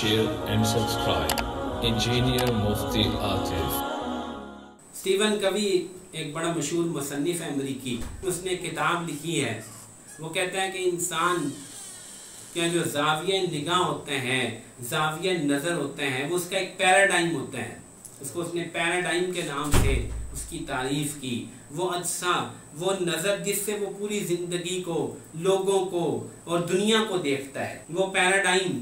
share and subscribe. Engineer Mufti Atif. Steven कवी एक बड़ा मशहूर मुसन्निफ है अमरीकी, उसने किताब लिखी है। वो कहता है कि इंसान के जो ज़ाविया निगाह होते हैं, ज़ाविया नज़र होते हैं, वो उसका एक पैराडाइम होता है। उसको उसने पैराडाइम के नाम से उसकी तारीफ़ की। वो अज्सा, वो नज़र जिससे वो पूरी ज़िंदगी को, लोगों को और दुनिया को देखता है, वो पैराडाइम,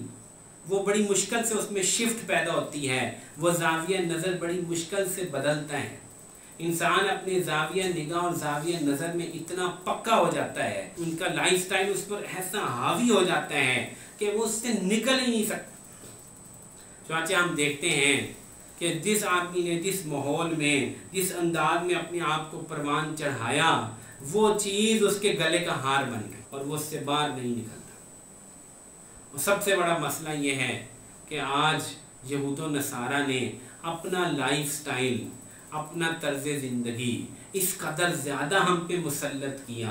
वो बड़ी मुश्किल से उसमें शिफ्ट पैदा होती है। वो ज़ाविया नज़र बड़ी मुश्किल से बदलता है। इंसान अपने ज़ाविया निगाह और ज़ाविया नज़र में इतना पक्का हो जाता है, उनका लाइफस्टाइल उस पर ऐसा हावी हो जाता है कि वो उससे निकल ही नहीं सकता। चाचा, हम देखते हैं कि जिस आदमी ने जिस माहौल में, जिस अंदाज में अपने आप को परवान चढ़ाया, वो चीज़ उसके गले का हार बन गई और वो उससे बाहर नहीं निकलता। और सबसे बड़ा मसला ये है कि आज यहूद व नसारा ने अपना लाइफस्टाइल, अपना तर्ज ज़िंदगी इस कदर ज़्यादा हम पे मुसल्लत किया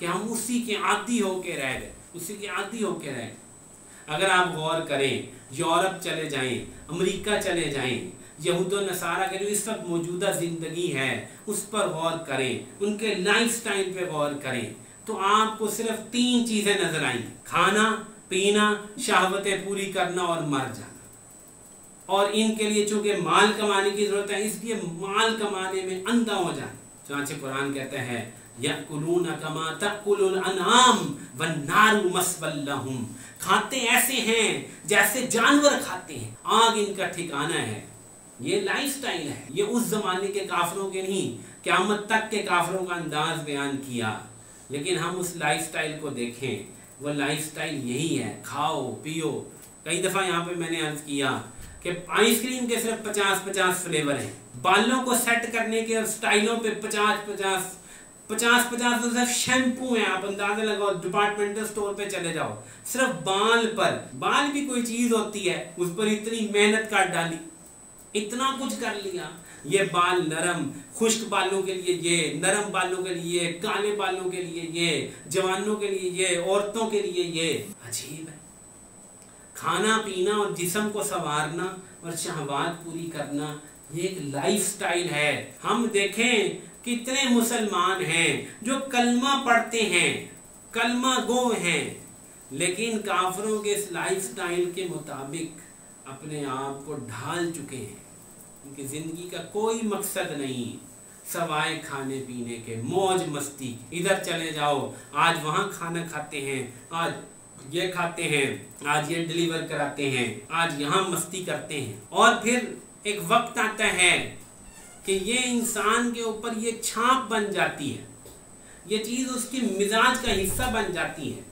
कि हम उसी के आदी होके रह गए, उसी के आदी होके रह गए। अगर आप गौर करें, यूरोप चले जाएं, अमेरिका चले जाएं, यहूद व नसारा के जो इस वक्त मौजूदा ज़िंदगी है उस पर गौर करें, उनके लाइफस्टाइल पे गौर करें, तो आपको सिर्फ 3 चीज़ें नज़र आएंगी: खाना पीना, शहवतें पूरी करना और मर जाना। और इनके लिए चूंकि माल कमाने की जरूरत है, इसलिए माल कमाने में अंधा हो जाए। चाचे कुरान कहते हैं यअकुलून कमा तअकुलुल अनआम वन्नारु मस्वल लहुम, खाते ऐसे हैं जैसे जानवर खाते हैं, आग इनका ठिकाना है। ये लाइफस्टाइल है। ये उस जमाने के काफिरों के नहीं, क़यामत तक के काफिरों का अंदाज बयान किया। लेकिन हम उस लाइफस्टाइल को देखें, वो लाइफस्टाइल यही है, खाओ पियो। कई दफ़ा यहाँ पे मैंने अर्ज किया कि आइसक्रीम के सिर्फ 50-50 फ्लेवर हैं, बालों को सेट करने के और स्टाइलों पे 50-50 तो सिर्फ शैम्पू हैं। आप अंदाजा लगाओ, डिपार्टमेंटल स्टोर पे चले जाओ, सिर्फ बाल पर, बाल भी कोई चीज़ होती है, उस पर इतनी मेहनत कर डाली, इतना कुछ कर लिया। ये बाल नरम, खुश्क बालों के लिए ये, नरम बालों के लिए, काले बालों के लिए ये, जवानों के लिए ये, औरतों के लिए ये। अजीब है। खाना पीना और जिस्म को संवारना और शहवात पूरी करना, ये एक लाइफस्टाइल है। हम देखें कितने मुसलमान हैं जो कलमा पढ़ते हैं, कलमा गो हैं, लेकिन काफिरों के इस लाइफस्टाइल के मुताबिक अपने आप को ढाल चुके हैं। उनकी ज़िंदगी का कोई मकसद नहीं सवाए खाने पीने के, मौज मस्ती। इधर चले जाओ, आज वहाँ खाना खाते हैं, आज ये खाते हैं, आज ये डिलीवर कराते हैं, आज यहाँ मस्ती करते हैं। और फिर एक वक्त आता है कि ये इंसान के ऊपर ये छाप बन जाती है, ये चीज़ उसकी मिजाज का हिस्सा बन जाती है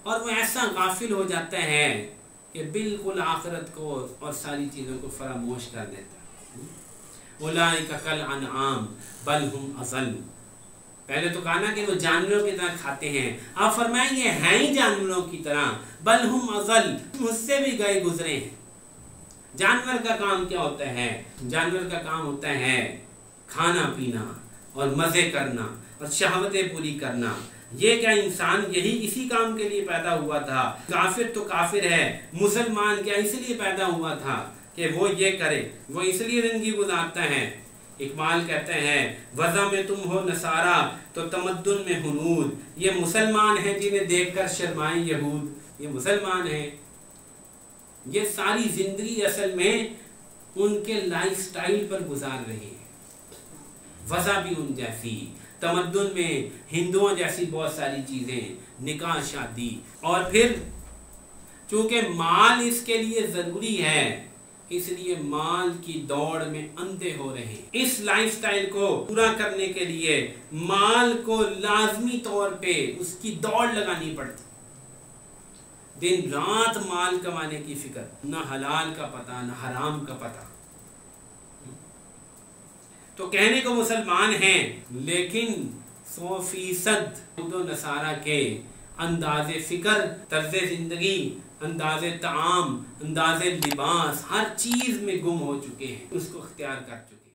और वो ऐसा गाफिल हो जाता है कि बिल्कुल आखिरत को और सारी चीज़ों को फरामोश कर देता है। उलाइका कल अनआम बल हुम अज़ल। पहले तो कहा ना कि वो जानवरों की तरह खाते हैं, आप फरमाएं ये हैं ही जानवरों की तरह, बल हुम अज़ल, मुझसे भी गए गुजरे हैं। जानवर का काम क्या होता है? जानवर का काम होता है खाना पीना और मज़े करना और शहवतें पूरी करना। ये क्या इंसान यही इसी काम के लिए पैदा हुआ था? काफिर तो काफिर है, मुसलमान क्या इसलिए पैदा हुआ था कि वो ये करे, वो इसलिए जिंदगी गुजारता है? इकबाल कहते हैं वज़ा में तुम हो नसारा तो तमद्दुन में हुनूद। ये मुसलमान हैं जिन्हें देखकर शर्माए यहूद, ये मुसलमान हैं। ये सारी जिंदगी असल में उनके लाइफस्टाइल पर गुजार रही है। वज़ा भी उन जैसी, तमद्दुन में हिंदुओं जैसी बहुत सारी चीज़ें, निकाह शादी, और फिर चूँकि माल इसके लिए ज़रूरी है, इसलिए माल की दौड़ में अंधे हो रहे हैं। इस लाइफस्टाइल को पूरा करने के लिए माल को लाजमी तौर पे उसकी दौड़ लगानी पड़ती, दिन रात माल कमाने की फिक्र, ना हलाल का पता ना हराम का पता। तो कहने को मुसलमान हैं, लेकिन 100% नसारा के अंदाज़े फ़िक्र, तर्ज़े ज़िंदगी, अंदाज़े ताम, अंदाज़े लिबास, हर चीज़ में गुम हो चुके हैं, उसको अख्तियार कर चुके हैं।